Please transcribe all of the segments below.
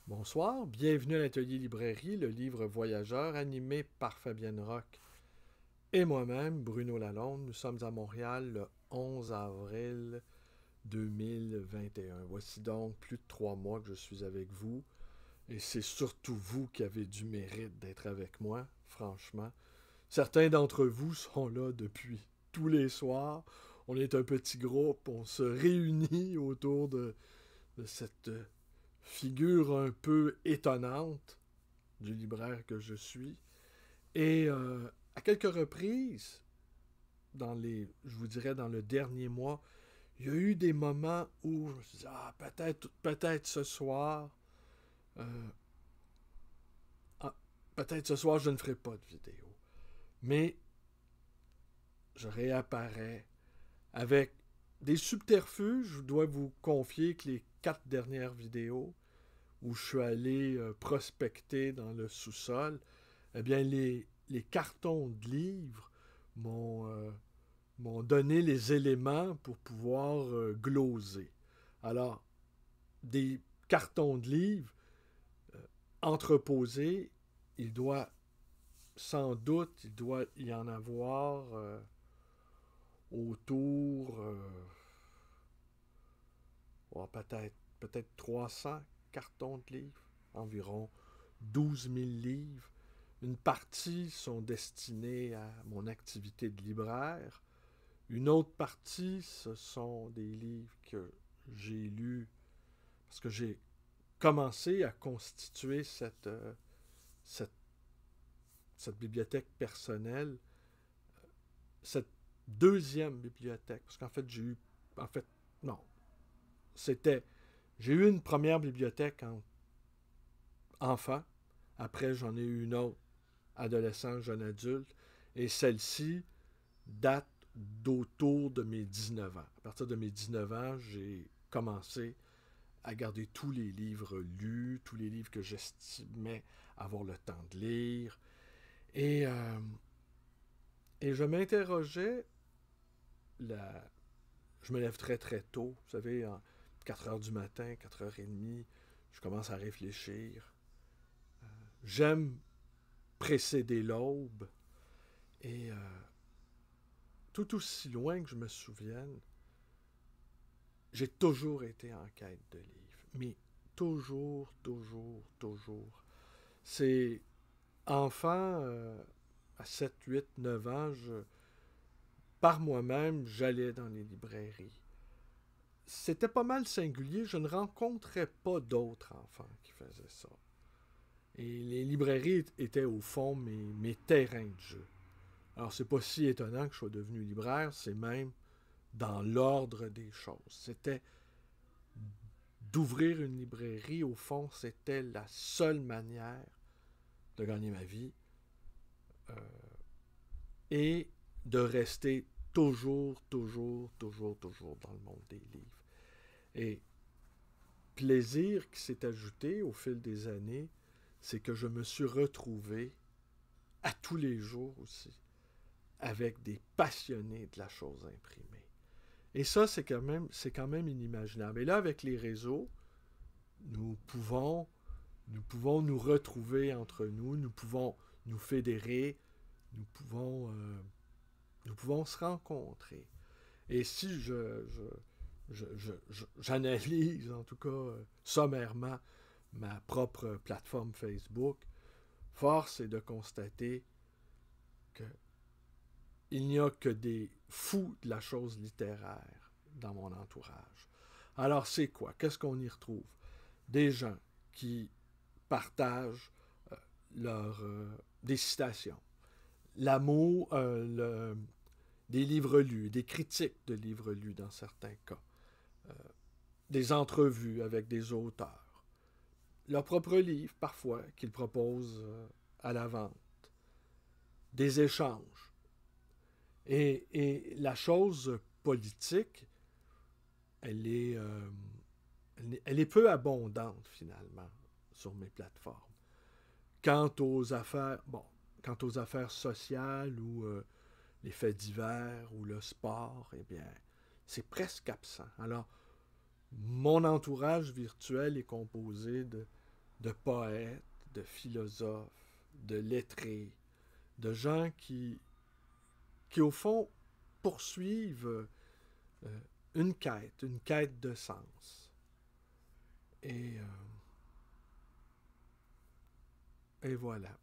Bonsoir, bienvenue à l'Atelier Librairie, le livre voyageur animé par Fabienne Roch et moi-même, Bruno Lalonde. Nous sommes à Montréal le 11 avril 2021. Voici donc plus de 3 mois que je suis avec vous et c'est surtout vous qui avez du mérite d'être avec moi, franchement. Certains d'entre vous sont là depuis tous les soirs. On est un petit groupe, on se réunit autour de cette figure un peu étonnante du libraire que je suis. Et à quelques reprises, je vous dirais dans le dernier mois, il y a eu des moments où je me suis dit, peut-être ce soir, euh, ah, peut-être ce soir je ne ferai pas de vidéo. Mais je réapparais avec des subterfuges. Je dois vous confier que les 4 dernières vidéos où je suis allé prospecter dans le sous-sol, eh bien, les cartons de livres m'ont donné les éléments pour pouvoir gloser. Alors, des cartons de livres entreposés, il doit y en avoir autour, peut-être 300 cartons de livres, environ 12 000 livres. Une partie sont destinés à mon activité de libraire. Une autre partie, ce sont des livres que j'ai lus parce que j'ai commencé à constituer cette, cette bibliothèque personnelle, cette deuxième bibliothèque. Parce qu'en fait, en fait, non. C'était. J'ai eu une première bibliothèque enfant. Après, j'en ai eu une autre, adolescent, jeune adulte. Et celle-ci date d'autour de mes 19 ans. À partir de mes 19 ans, j'ai commencé à garder tous les livres lus, tous les livres que j'estimais avoir le temps de lire. Et, euh, et je m'interrogeais, la... je me lève très très tôt, vous savez, à 4 heures du matin, 4h30, je commence à réfléchir. J'aime précéder l'aube et tout aussi loin que je me souvienne, j'ai toujours été en quête de livres. Mais toujours, toujours, toujours. C'est enfant, à 7, 8, 9 ans, par moi-même, j'allais dans les librairies. C'était pas mal singulier, je ne rencontrais pas d'autres enfants qui faisaient ça. Et les librairies étaient au fond mes terrains de jeu. Alors c'est pas si étonnant que je sois devenu libraire, c'est même dans l'ordre des choses. C'était d'ouvrir une librairie, au fond, c'était la seule manière de gagner ma vie euh, et de rester toujours, toujours, toujours, toujours dans le monde des livres. Et plaisir qui s'est ajouté au fil des années, c'est que je me suis retrouvé à tous les jours aussi avec des passionnés de la chose imprimée. Et ça, c'est quand même inimaginable. Et là, avec les réseaux, nous pouvons, nous pouvons nous retrouver entre nous pouvons nous fédérer, nous pouvons, euh, nous pouvons se rencontrer. Et si j'analyse, en tout cas sommairement, ma propre plateforme Facebook, force est de constater que il n'y a que des fous de la chose littéraire dans mon entourage. Alors c'est quoi? Qu'est-ce qu'on y retrouve? Des gens qui partagent euh, des citations, l'amour, des livres lus, des critiques de livres lus dans certains cas, euh, des entrevues avec des auteurs, leurs propres livres parfois qu'ils proposent à la vente, des échanges. Et la chose politique, elle est, euh, elle est peu abondante finalement sur mes plateformes. Quant aux affaires, bon, quant aux affaires sociales ou les faits divers ou le sport, eh bien, c'est presque absent. Alors, mon entourage virtuel est composé de poètes, de philosophes, de lettrés, de gens qui au fond, poursuivent une quête de sens. Et, et voilà.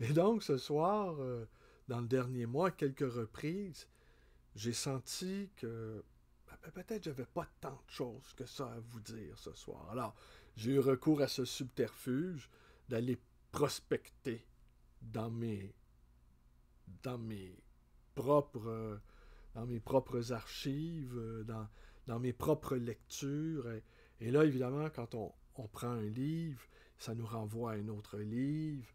Et donc, ce soir, dans le dernier mois, à quelques reprises, j'ai senti que peut-être j'avais pas tant de choses que ça à vous dire ce soir. Alors, j'ai eu recours à ce subterfuge d'aller prospecter dans mes, dans mes propres, dans mes propres archives, dans mes propres lectures. Et là, évidemment, quand on prend un livre, ça nous renvoie à un autre livre.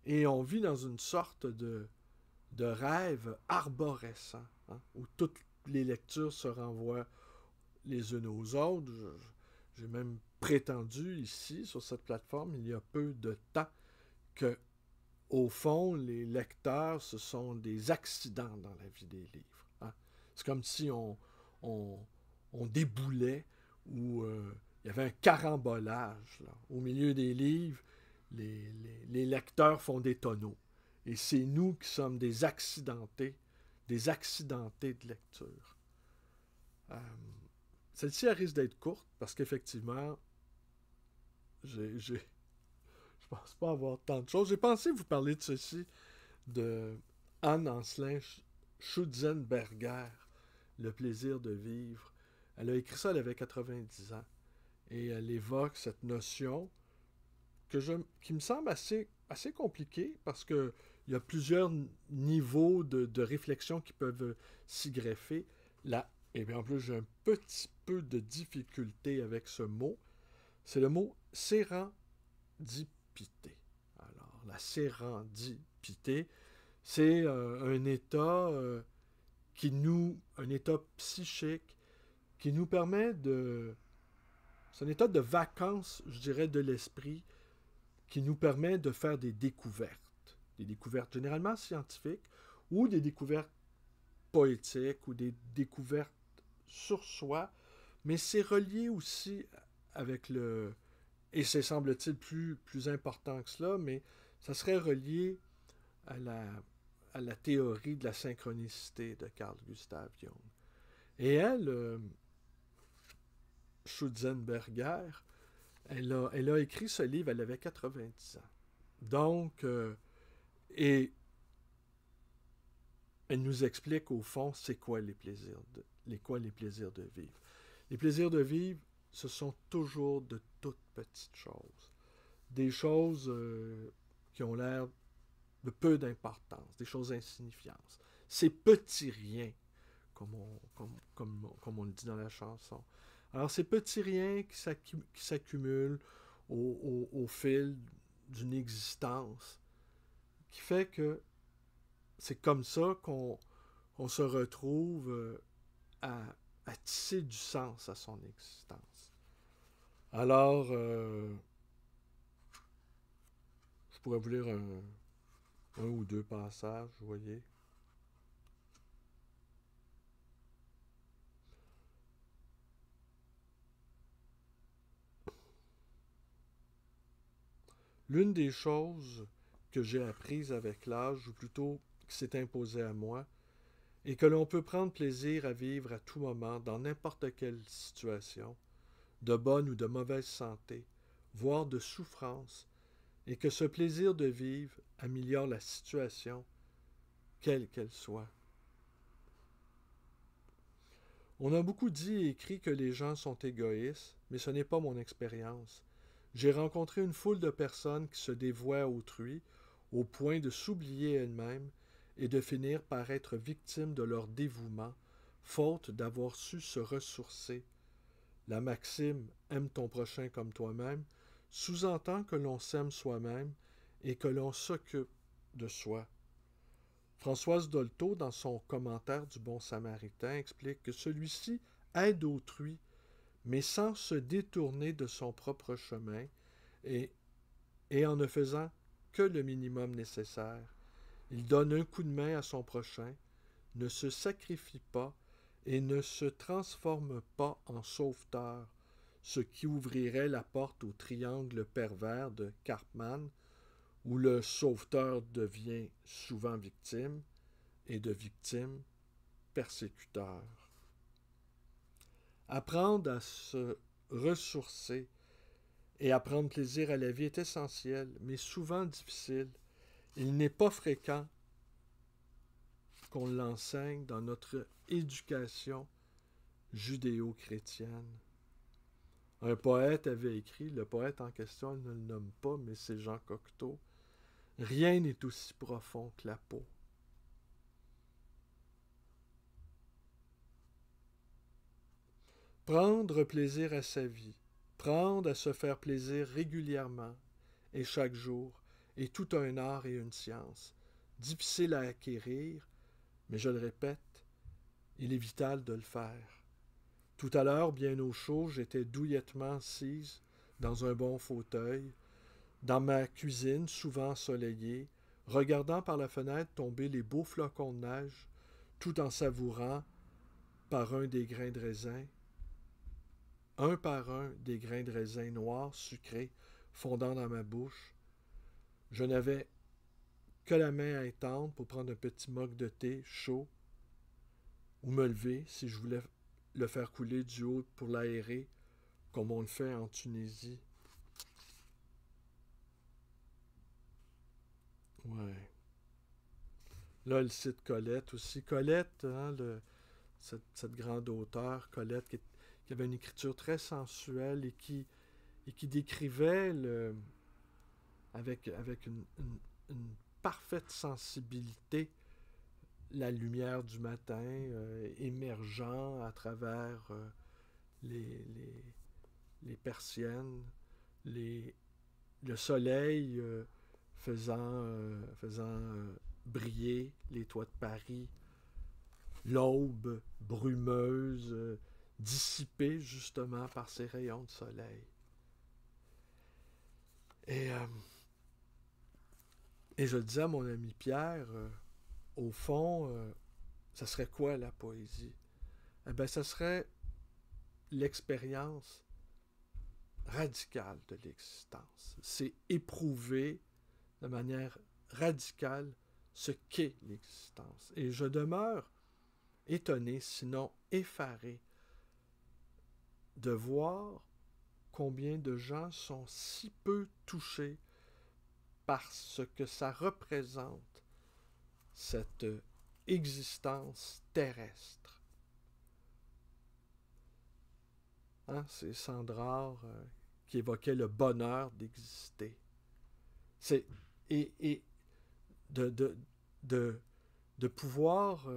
Et on vit dans une sorte de rêve arborescent, hein, où toutes les lectures se renvoient les unes aux autres. J'ai même prétendu ici, sur cette plateforme, il y a peu de temps, que, au fond, les lecteurs, ce sont des accidents dans la vie des livres. Hein. C'est comme si on déboulait ou il y avait un carambolage. Là. Au milieu des livres, les lecteurs font des tonneaux. Et c'est nous qui sommes des accidentés de lecture. Celle-ci risque d'être courte parce qu'effectivement, je pense pas avoir tant de choses. J'ai pensé vous parler de ceci, de Anne Ancelin Schutzenberger, Le plaisir de vivre. Elle a écrit ça, elle avait 90 ans. Et elle évoque cette notion qui me semble assez compliquée parce qu'il y a plusieurs niveaux de réflexion qui peuvent s'y greffer. Et bien en plus, j'ai un petit peu de difficulté avec ce mot. C'est le mot sérendipité. Alors, la sérendipité, c'est un état un état psychique qui nous permet de... C'est un état de vacances, je dirais, de l'esprit qui nous permet de faire des découvertes généralement scientifiques ou des découvertes poétiques ou des découvertes sur soi, mais c'est relié aussi avec le... Et c'est, semble-t-il, plus important que cela, mais ça serait relié à la théorie de la synchronicité de Carl Gustav Jung. Et elle, Schutzenberger, elle a écrit ce livre, elle avait 90 ans. Donc, et elle nous explique au fond c'est quoi les plaisirs de vivre. Les plaisirs de vivre, ce sont toujours de toutes petites choses. Des choses qui ont l'air de peu d'importance, des choses insignifiantes. Ces petits riens, comme on le dit dans la chanson. Alors, ces petits riens qui s'accumulent au fil d'une existence, qui fait que c'est comme ça qu'on se retrouve à tisser du sens à son existence. Alors, je pourrais vous lire un ou deux passages, vous voyez. L'une des choses que j'ai apprises avec l'âge, ou plutôt qui s'est imposée à moi, est que l'on peut prendre plaisir à vivre à tout moment, dans n'importe quelle situation, de bonne ou de mauvaise santé, voire de souffrance, et que ce plaisir de vivre améliore la situation, quelle qu'elle soit. On a beaucoup dit et écrit que les gens sont égoïstes, mais ce n'est pas mon expérience. J'ai rencontré une foule de personnes qui se dévouaient à autrui, au point de s'oublier elles-mêmes et de finir par être victimes de leur dévouement, faute d'avoir su se ressourcer. La maxime « aime ton prochain comme toi-même » sous-entend que l'on s'aime soi-même et que l'on s'occupe de soi. Françoise Dolto, dans son commentaire du Bon Samaritain, explique que celui-ci aide autrui, mais sans se détourner de son propre chemin et en ne faisant que le minimum nécessaire. Il donne un coup de main à son prochain, ne se sacrifie pas et ne se transforme pas en sauveteur, ce qui ouvrirait la porte au triangle pervers de Karpman, où le sauveteur devient souvent victime, et de victime persécuteur. Apprendre à se ressourcer et à prendre plaisir à la vie est essentiel, mais souvent difficile. Il n'est pas fréquent qu'on l'enseigne dans notre éducation judéo-chrétienne. Un poète avait écrit, le poète en question, il ne le nomme pas, mais c'est Jean Cocteau, « Rien n'est aussi profond que la peau. » Prendre plaisir à sa vie, prendre à se faire plaisir régulièrement et chaque jour, est tout un art et une science, difficile à acquérir, mais je le répète, il est vital de le faire. Tout à l'heure, bien au chaud, j'étais douillettement assise dans un bon fauteuil, dans ma cuisine, souvent ensoleillée, regardant par la fenêtre tomber les beaux flocons de neige, tout en savourant par un des grains de raisin, un par un des grains de raisin noirs, sucrés, fondant dans ma bouche. Je n'avais que la main à étendre pour prendre un petit mug de thé chaud ou me lever si je voulais le faire couler du haut pour l'aérer, comme on le fait en Tunisie. Ouais. Là, elle cite Colette aussi. Colette, hein, cette grande auteure, Colette, qui avait une écriture très sensuelle et qui décrivait avec une parfaite sensibilité la lumière du matin émergeant à travers les persiennes, le soleil faisant briller les toits de Paris, l'aube brumeuse dissipée justement par ces rayons de soleil. Et je disais à mon ami Pierre, au fond, ça serait quoi la poésie? Eh bien, ça serait l'expérience radicale de l'existence. C'est éprouver de manière radicale ce qu'est l'existence. Et je demeure étonné, sinon effaré, de voir combien de gens sont si peu touchés par ce que ça représente, cette existence terrestre. Hein, c'est Sandrard qui évoquait le bonheur d'exister. Et de pouvoir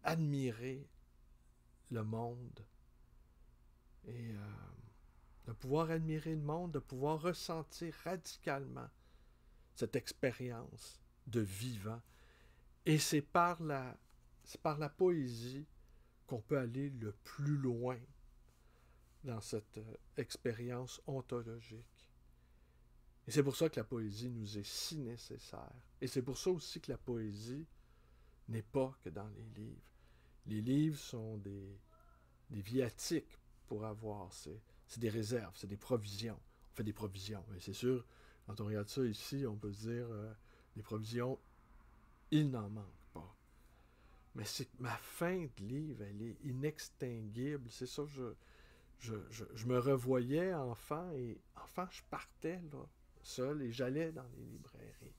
admirer le monde et de pouvoir admirer le monde, de pouvoir ressentir radicalement cette expérience de vivant. Et c'est par la poésie qu'on peut aller le plus loin dans cette expérience ontologique. Et c'est pour ça que la poésie nous est si nécessaire. Et c'est pour ça aussi que la poésie n'est pas que dans les livres. Les livres sont des viatiques pour avoir. C'est des réserves, c'est des provisions. On fait des provisions. Mais c'est sûr, quand on regarde ça ici, on peut se dire des provisions, il n'en manque pas. Mais ma fin de livre, elle est inextinguible. C'est ça, je me revoyais enfant, et enfant, je partais là, seul, et j'allais dans les librairies.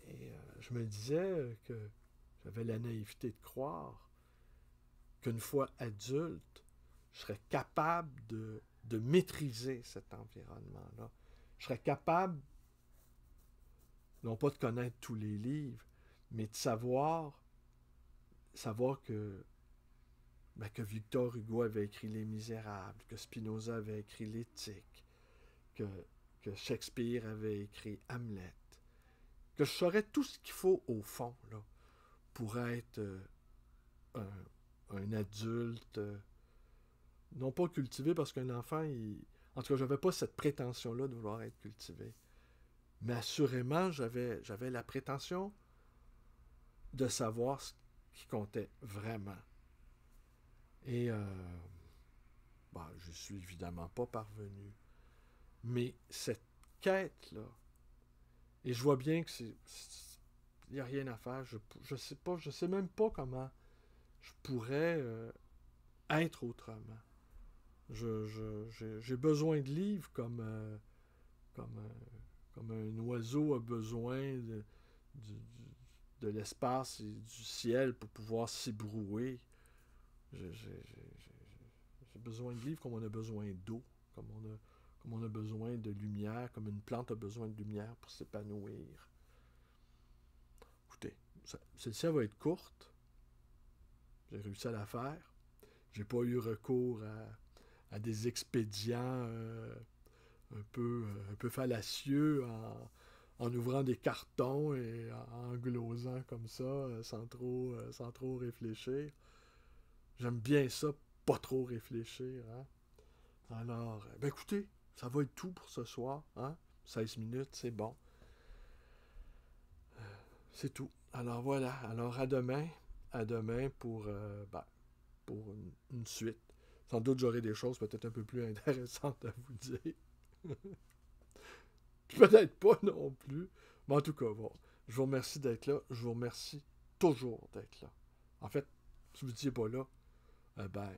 Et je me disais que j'avais la naïveté de croire qu'une fois adulte, je serais capable de maîtriser cet environnement-là. Je serais capable, non pas de connaître tous les livres, mais de savoir que Victor Hugo avait écrit Les Misérables, que Spinoza avait écrit L'Éthique, que Shakespeare avait écrit Hamlet, que je saurais tout ce qu'il faut au fond là, pour être un adulte, non pas cultivé, parce qu'un enfant, en tout cas, j'avais pas cette prétention-là de vouloir être cultivé. Mais assurément, j'avais la prétention de savoir ce qui comptait vraiment. Et Ben, je suis évidemment pas parvenu. Mais cette quête-là, et je vois bien que il n'y a rien à faire. Je sais pas, je sais même pas comment je pourrais être autrement. J'ai besoin de livres comme, comme un oiseau a besoin du- de l'espace et du ciel pour pouvoir s'ébrouer. J'ai besoin de livres comme on a besoin d'eau, comme on a besoin de lumière, comme une plante a besoin de lumière pour s'épanouir. Écoutez, celle-ci va être courte. J'ai réussi à la faire. J'ai pas eu recours à des expédients un peu fallacieux en ouvrant des cartons et en glosant comme ça sans trop réfléchir. J'aime bien ça, pas trop réfléchir. Hein? Alors, ben écoutez, ça va être tout pour ce soir. Hein? 16 minutes, c'est bon. C'est tout. Alors voilà. Alors à demain. À demain pour une suite. Sans doute, j'aurai des choses peut-être un peu plus intéressantes à vous dire. Peut-être pas non plus. Mais en tout cas, bon, je vous remercie d'être là. Je vous remercie toujours d'être là. En fait, si vous n'étiez pas là, ben,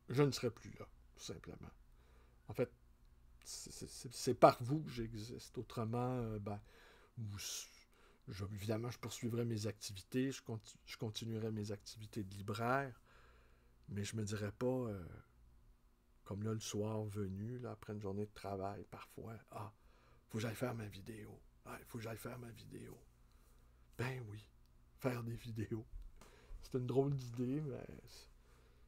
je ne serais plus là, tout simplement. En fait, c'est par vous que j'existe. Autrement, évidemment, je poursuivrai mes activités, je continuerai mes activités de libraire, mais je me dirais pas, comme là, le soir venu, là, après une journée de travail, parfois, faut que j'aille faire ma vidéo. Il faut que j'aille faire ma vidéo. Ben oui, faire des vidéos. C'est une drôle d'idée, mais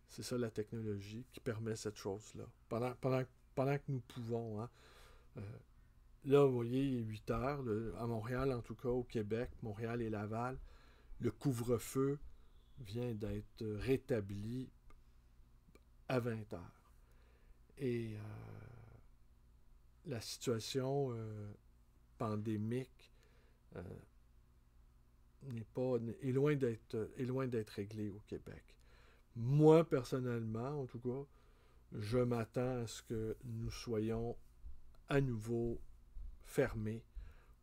c'est ça la technologie qui permet cette chose-là. Pendant que nous pouvons, hein. Là, vous voyez, il est 8 heures, à Montréal, en tout cas, au Québec, Montréal et Laval, le couvre-feu vient d'être rétabli à 20 heures. Et la situation pandémique euh, est loin d'être réglée au Québec. Moi, personnellement, en tout cas, je m'attends à ce que nous soyons à nouveau fermés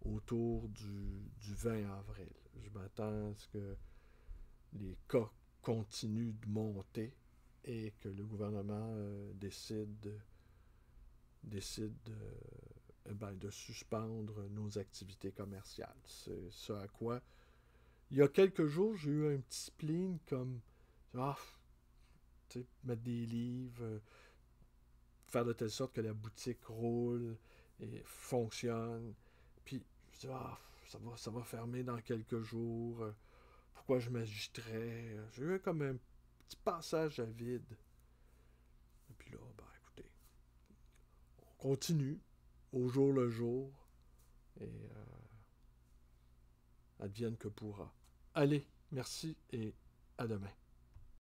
autour du 20 avril. Je m'attends à ce que les cas continuent de monter et que le gouvernement décide de suspendre nos activités commerciales. C'est ce à quoi, il y a quelques jours, j'ai eu un petit spleen comme, mettre des livres, faire de telle sorte que la boutique roule et fonctionne. Puis, je dis, ça va fermer dans quelques jours. Pourquoi je m'agiterais? J'ai eu comme un petit passage à vide. Et puis là, écoutez, on continue au jour le jour et advienne que pourra. Allez, merci et à demain.